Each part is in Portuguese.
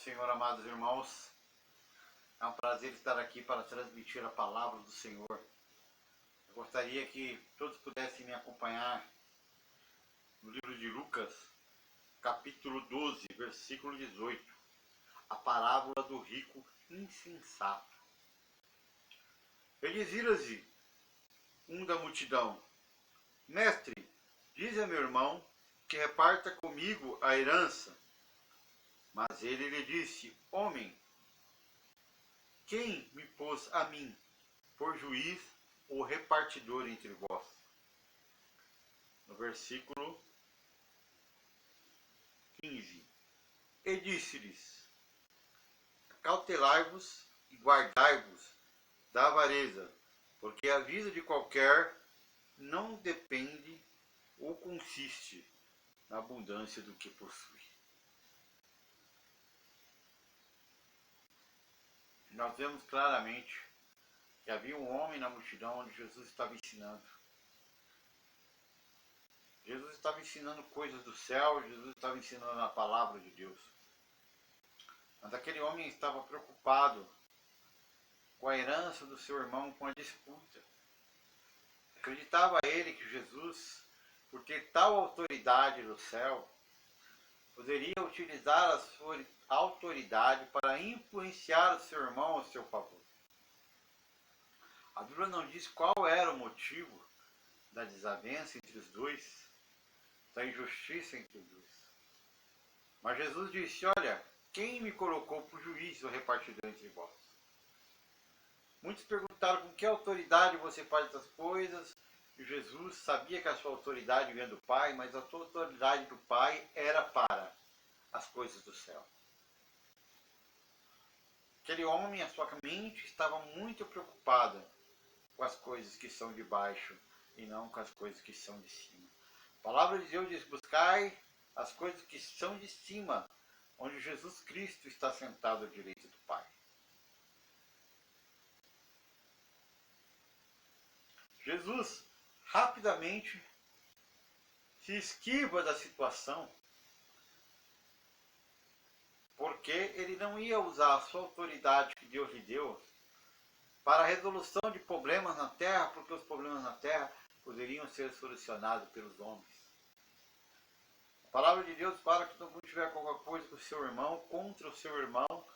Senhor, amados irmãos. É um prazer estar aqui para transmitir a palavra do Senhor. Eu gostaria que todos pudessem me acompanhar no livro de Lucas, capítulo 12, versículo 18. A parábola do rico insensato. Ele dizia-lhe um da multidão: Mestre, diz a meu irmão que reparta comigo a herança. Mas ele lhe disse: Homem, quem me pôs a mim por juiz ou repartidor entre vós? No versículo 15. E disse-lhes: Cautelai-vos e guardai-vos da avareza, porque a vida de qualquer não depende ou consiste na abundância do que possui. Nós vemos claramente que havia um homem na multidão onde Jesus estava ensinando. Jesus estava ensinando coisas do céu, Jesus estava ensinando a palavra de Deus. Mas aquele homem estava preocupado com a herança do seu irmão, com a disputa. Acreditava ele que Jesus, por ter tal autoridade no céu, poderia utilizar a sua autoridade para influenciar o seu irmão ao seu favor. A Bíblia não diz qual era o motivo da desavença entre os dois, da injustiça entre os dois. Mas Jesus disse: Olha, quem me colocou por juiz ou repartidor entre vós? Muitos perguntaram com que autoridade você faz essas coisas, e Jesus sabia que a sua autoridade vinha do Pai, mas a sua autoridade do Pai era para as coisas do céu. Aquele homem, a sua mente estava muito preocupada com as coisas que são de baixo e não com as coisas que são de cima. A palavra de Deus diz: buscai as coisas que são de cima, onde Jesus Cristo está sentado à direita do Pai. Jesus rapidamente se esquiva da situação, porque ele não ia usar a sua autoridade que Deus lhe deu para a resolução de problemas na terra, porque os problemas na terra poderiam ser solucionados pelos homens. A palavra de Deus fala que quando tiver qualquer coisa com o seu irmão, contra o seu irmão,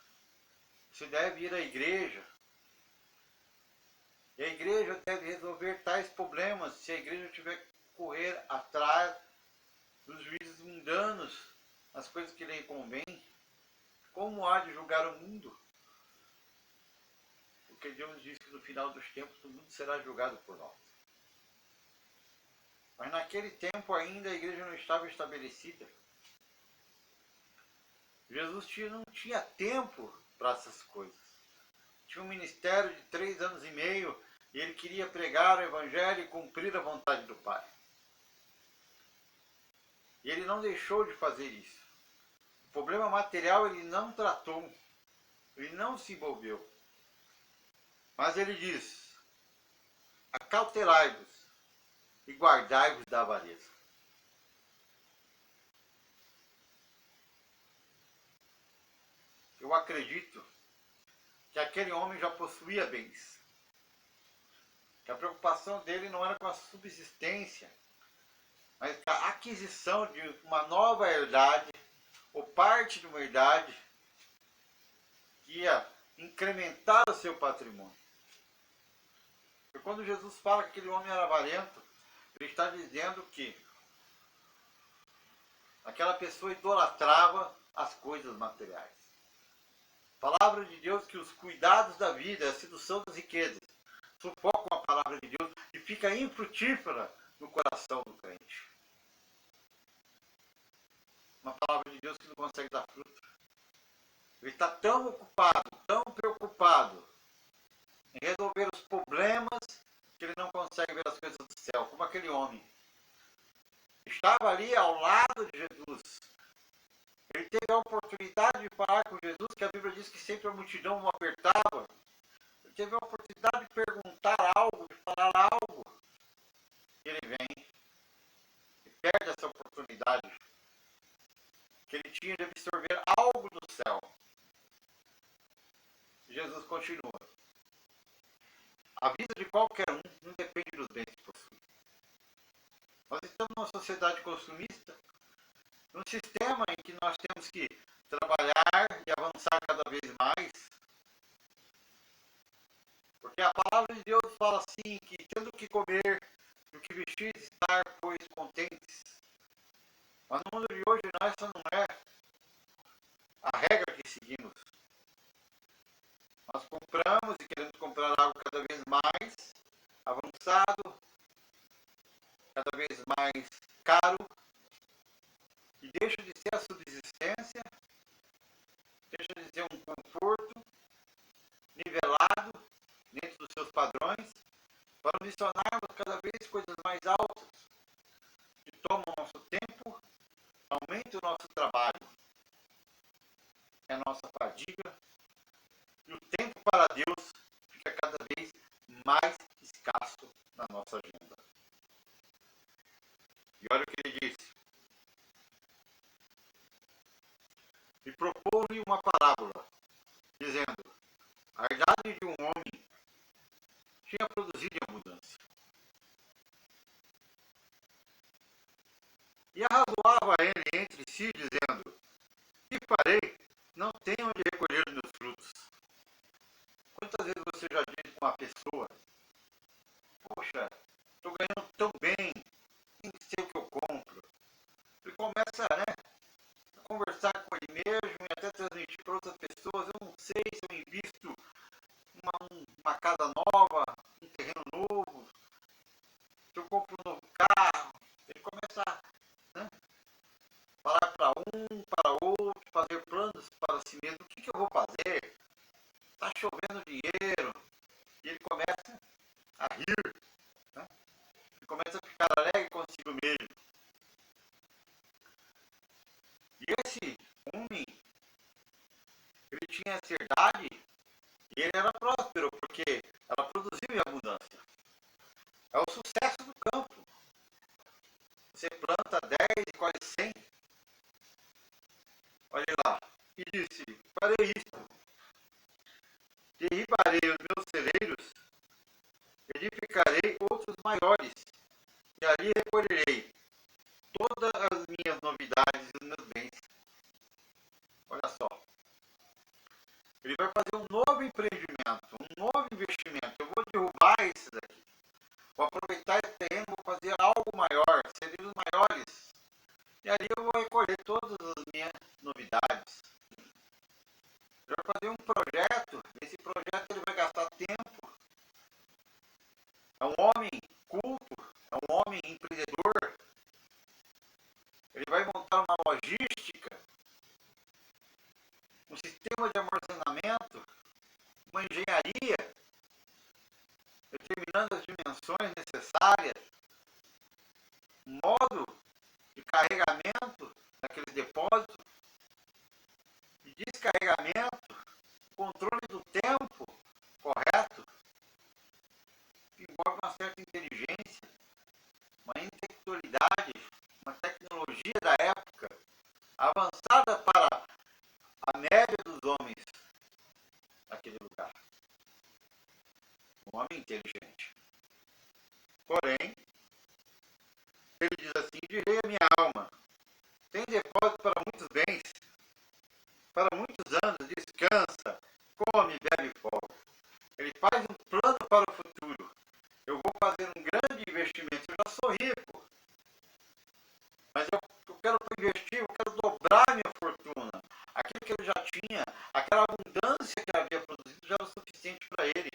você deve ir à igreja. E a igreja deve resolver tais problemas se a igreja tiver que correr atrás dos juízes mundanos, as coisas que lhe convém. Como há de julgar o mundo? Porque Deus diz que no final dos tempos o mundo será julgado por nós. Mas naquele tempo ainda a igreja não estava estabelecida. Jesus não tinha tempo para essas coisas. Tinha um ministério de 3 anos e meio e ele queria pregar o evangelho e cumprir a vontade do Pai. E ele não deixou de fazer isso. O problema material ele não tratou, ele não se envolveu. Mas ele diz: acautelai-vos e guardai-vos da avareza. Eu acredito que aquele homem já possuía bens. Que a preocupação dele não era com a subsistência, mas com a aquisição de uma nova herdade, ou parte de uma herdade, que ia incrementar o seu patrimônio. E quando Jesus fala que aquele homem era avarento, ele está dizendo que aquela pessoa idolatrava as coisas materiais. A palavra de Deus que os cuidados da vida, a sedução das riquezas, sufocam a palavra de Deus e fica infrutífera no coração do crente. Uma palavra de Deus que não consegue dar fruto. Ele está tão ocupado, tão preocupado em resolver os problemas que ele não consegue ver as coisas do céu, como aquele homem. Estava ali ao lado de Jesus. Ele teve a oportunidade de falar com Jesus, que a Bíblia diz que sempre a multidão o apertava. Ele teve a oportunidade de perguntar algo, de falar algo. E ele vem e perde essa oportunidade que ele tinha de absorver algo do céu. Jesus continua. A vida de qualquer um não depende dos bens que possui. Nós estamos numa sociedade consumista, num sistema em que nós temos que trabalhar e avançar cada vez mais. Porque a palavra de Deus fala assim, que tendo que comer, o que vestir, estar, pois, contentes. Mas no mundo de hoje, essa não é a regra que seguimos. Nós compramos e queremos comprar algo cada vez mais avançado, cada vez mais caro, e deixa de ser a subsistência, deixa de ser um conforto nivelado dentro dos seus padrões, para nos tornarmos cada vez coisas mais altas, que tomam o nosso tempo, aumentam o nosso trabalho, a nossa fadiga, e o tempo para Deus fica cada vez mais escasso na nossa agenda. E olha o que ele disse. E propôs-lhe uma parábola, dizendo: a herdade de um homem tinha produzido em abundância. E arrazoava ele entre si, dizendo: que farei? Não tenho onde recolher os meus frutos. Quantas vezes você já disse com uma pessoa: poxa, estou ganhando tão bem, tem que ser o que eu compro. E começa, a conversar com ele mesmo e até transmitir para outras pessoas: eu não sei se eu invisto uma casa nova, um terreno novo, se eu compro um novo carro. Ele começa a falar para um, para outro, fazer planos para si mesmo. O que eu vou fazer? Está chovendo dinheiro. E ele começa a rir. Ele começa a ficar alegre consigo mesmo. E esse homem, ele tinha essa herdade e ele era próspero, porque ela produziu em abundância. É o sucesso do campo. Você planta 10 e colhe 100. Olha lá. E disse: farei isto. Derribarei os meus celeiros, edificarei outros maiores, e ali recolherei todas as minhas novidades e os meus bens. Olha só. Ele vai fazer um novo empreendimento, um novo investimento. Eu vou derrubar esse daqui. Vou aproveitar esse terreno, vou fazer algo maior, celeiros maiores. E ali eu vou recolher todas as minhas novidades. Ele vai fazer um projeto. Esse projeto ele vai gastar tempo. É um homem culto, é um homem empreendedor. Ele vai montar uma logística, um sistema de armazenamento, uma engenharia, determinando as dimensões necessárias, um modo de carregamento daqueles depósitos, de descarregamento, controle do tempo correto, que envolve uma certa inteligência, uma intelectualidade, uma tecnologia da época, avançada para a média dos homens naquele lugar. Um homem inteligente. Porém, ele diz assim: direi a minha alma, tem depósito para muitos bens, para muitos anos, descansa, come, bebe e folga. Ele faz um plano para o futuro. Eu vou fazer um grande investimento, eu já sou rico, mas eu quero investir, eu quero dobrar minha fortuna. Aquilo que ele já tinha, aquela abundância que ele havia produzido já era o suficiente para ele.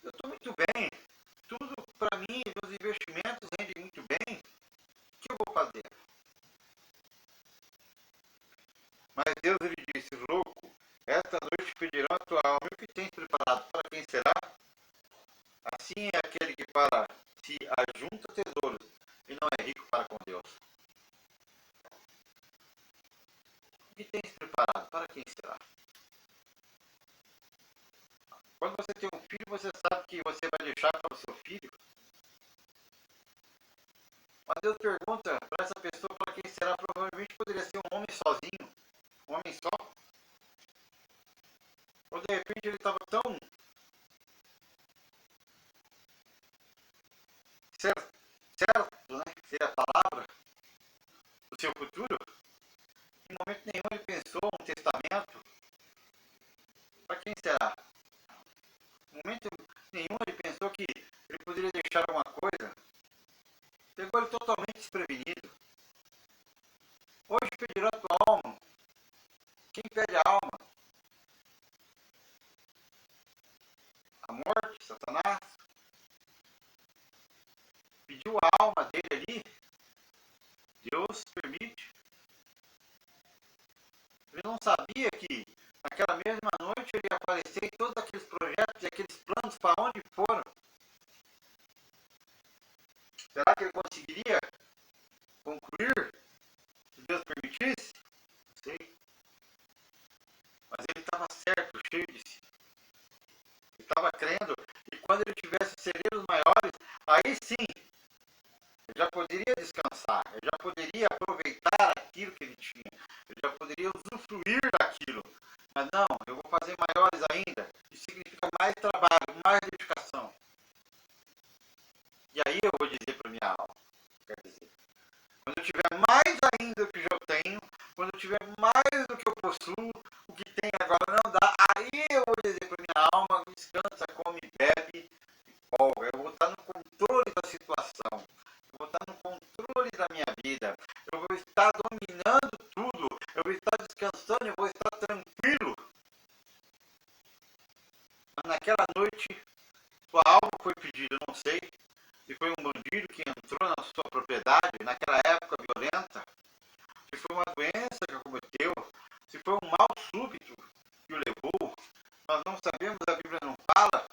Eu estou muito bem, tudo para mim, meus investimentos rendem muito bem, o que eu vou fazer? Mas Deus lhe disse: louco, esta noite pedirão a tua alma, e o que tens preparado? Para quem será? Assim é aquele que para si ajunta tesouros e não é rico para com Deus. O que tens preparado? Para quem será? Quando você tem um filho, você sabe que você vai deixar para o seu filho. Mas Deus pergunta para essa pessoa para quem será. Provavelmente poderia ser um homem sozinho, um homem só. repente ele estava tão certo, né, que seria a palavra, do seu futuro. Em momento nenhum ele pensou um testamento. Para quem será? Em momento nenhum ele pensou que ele poderia deixar alguma coisa. Pegou ele totalmente desprevenido. Hoje pedirá a tua alma. Quem pede a alma? A morte, Satanás. Pediu a alma dele ali. Deus permite. Ele não sabia que naquela mesma noite ele ia aparecer em todos aqueles projetos e aqueles planos para onde foram. Será que ele conseguiria concluir se Deus permitisse? Não sei. Mas ele estava certo, cheio de si. Ele estava crendo que quando ele tivesse celeiros maiores, aí sim, ele já poderia descansar, ele já poderia aproveitar aquilo que ele tinha, ele já poderia usufruir daquilo. Mas não, eu vou fazer maiores ainda. Isso significa mais trabalho, mais dedicação. E aí eu vou dizer para minha alma, quer dizer, quando eu tiver mais ainda do que eu tenho, quando eu tiver mais do que eu possuo, o que tem agora não dá, aí eu vou dizer para minha alma, descansa, come, bebe, folga. Eu vou estar no controle da situação, eu vou estar no controle da minha vida, eu vou estar dominando tudo, eu vou estar descansando, eu vou estar tranquilo. Mas naquela noite, sua alma foi pedida, eu não sei, se foi um bandido que entrou na sua propriedade, naquela época violenta, se foi uma doença que acometeu, se foi um mal súbito que o levou, nós não sabemos, a Bíblia não fala,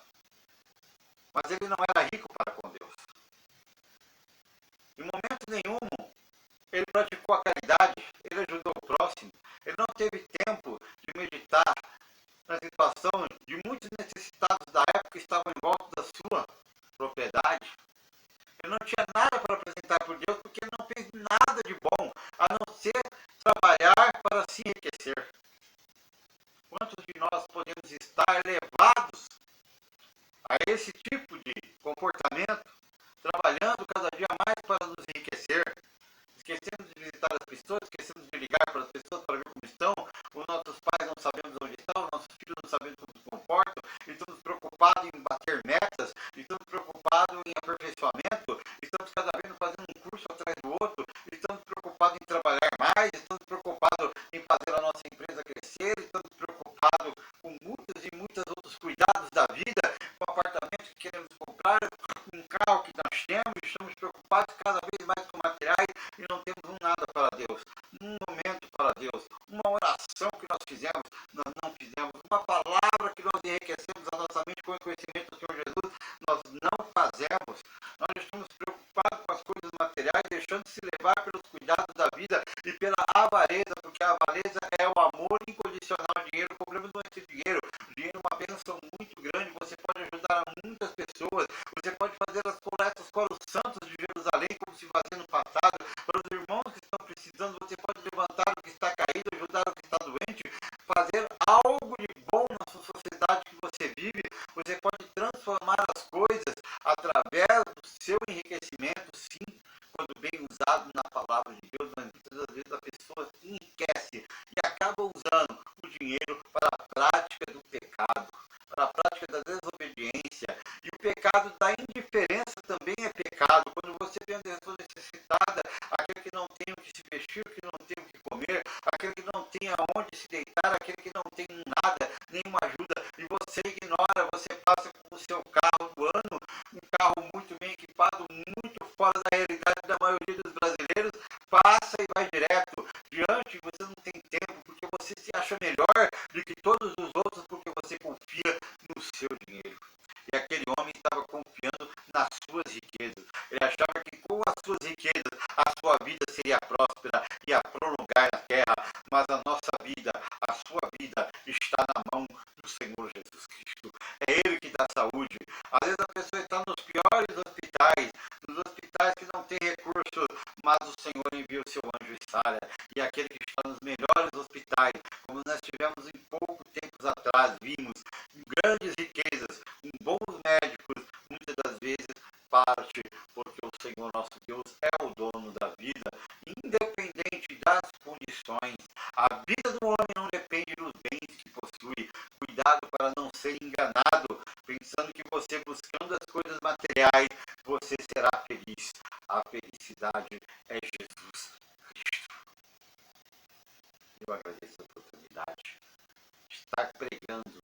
mas ele não era rico para com Deus. Em momento nenhum, ele praticou a caridade, ele ajudou o próximo, ele não teve tempo de meditar na situação de muitos necessitados da época que estavam em volta da sua propriedade. Ele não tinha nada para apresentar por Deus, porque ele não fez nada de bom, a não ser trabalhar para se enriquecer. Quantos de nós podemos estar levados a esse tipo de comportamento, trabalhando cada dia mais para nos enriquecer, esquecendo de visitar as pessoas, esquecendo de ligar para as pessoas para ver como estão, os nossos pais não sabemos onde estão, os nossos filhos não sabemos como se comportam, e estamos preocupados em bater metas, e estamos preocupados em aperfeiçoamento, estamos cada vez fazendo um curso atrás do outro, estamos preocupados em trabalhar mais, estamos preocupados em fazer a nossa empresa crescer, estamos preocupados com muitos e muitos outros cuidados da vida, com o apartamento que queremos comprar, com o carro que nós temos, estamos preocupados cada vez mais com materiais e não temos nada para Deus, um momento para Deus, uma oração que nós fizemos, nós não fizemos, uma palavra que nós enriquecemos a nossa mente com o conhecimento do Senhor Jesus, nós não fazemos. Nós estamos preocupados com as coisas materiais, deixando-se levar pelos cuidados da vida e pela avareza, porque a avareza é o amor incondicional ao dinheiro. O problema não é esse dinheiro. O dinheiro é uma bênção muito grande, você pode ajudar muitas pessoas, você pode fazer as coletas para os santos de Jerusalém, como se fazia no passado, para os irmãos que estão precisando, você pode levantar o que está caído, ajudar o que está doente, fazer algo de bom na sua sociedade que você vive, você pode transformar as coisas através do seu enriquecimento, sim, quando bem usado na palavra de Deus, mas muitas das vezes a pessoa enriquece e acaba usando o dinheiro para a prática do pecado, para a prática da desobediência. E o pecado da indiferença também é pecado. Quando você vê a pessoa necessitada, aquele que não tem o que se vestir, que não tem o que comer, aquele que não tem aonde se deitar, aquele que não tem nada, nenhuma ajuda, e você ignora, você passa com o seu carro do ano, um carro muito bem equipado, muito fora da realidade da maioria dos brasileiros, passa e vai direto. Diante, você não tem tempo, porque você se acha melhor do que todos os outros, porque você confia no seu dinheiro. E aquele homem estava confiando nas suas riquezas. Ele achava que com as suas riquezas a sua vida seria próspera e a prolongar na terra. Mas a nossa vida, a sua vida está na mão do Senhor Jesus Cristo. É Ele que dá saúde. Às vezes a pessoa está nos piores hospitais, nos hospitais que não têm recursos, mas o Senhor envia o seu anjo e sara. E aquele que está nos melhores hospitais, como nós tivemos em pouco tempos atrás, vimos aflições. A vida do homem não depende dos bens que possui. Cuidado para não ser enganado, pensando que você buscando as coisas materiais, você será feliz. A felicidade é Jesus Cristo. Eu agradeço a oportunidade de estar pregando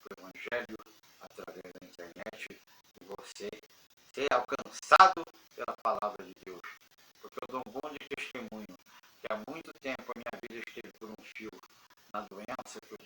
o Evangelho através da internet e você ser alcançado pela palavra de Deus. Porque eu dou um bom de testemunho que há muito tempo a minha vida esteve por um fio na doença que eu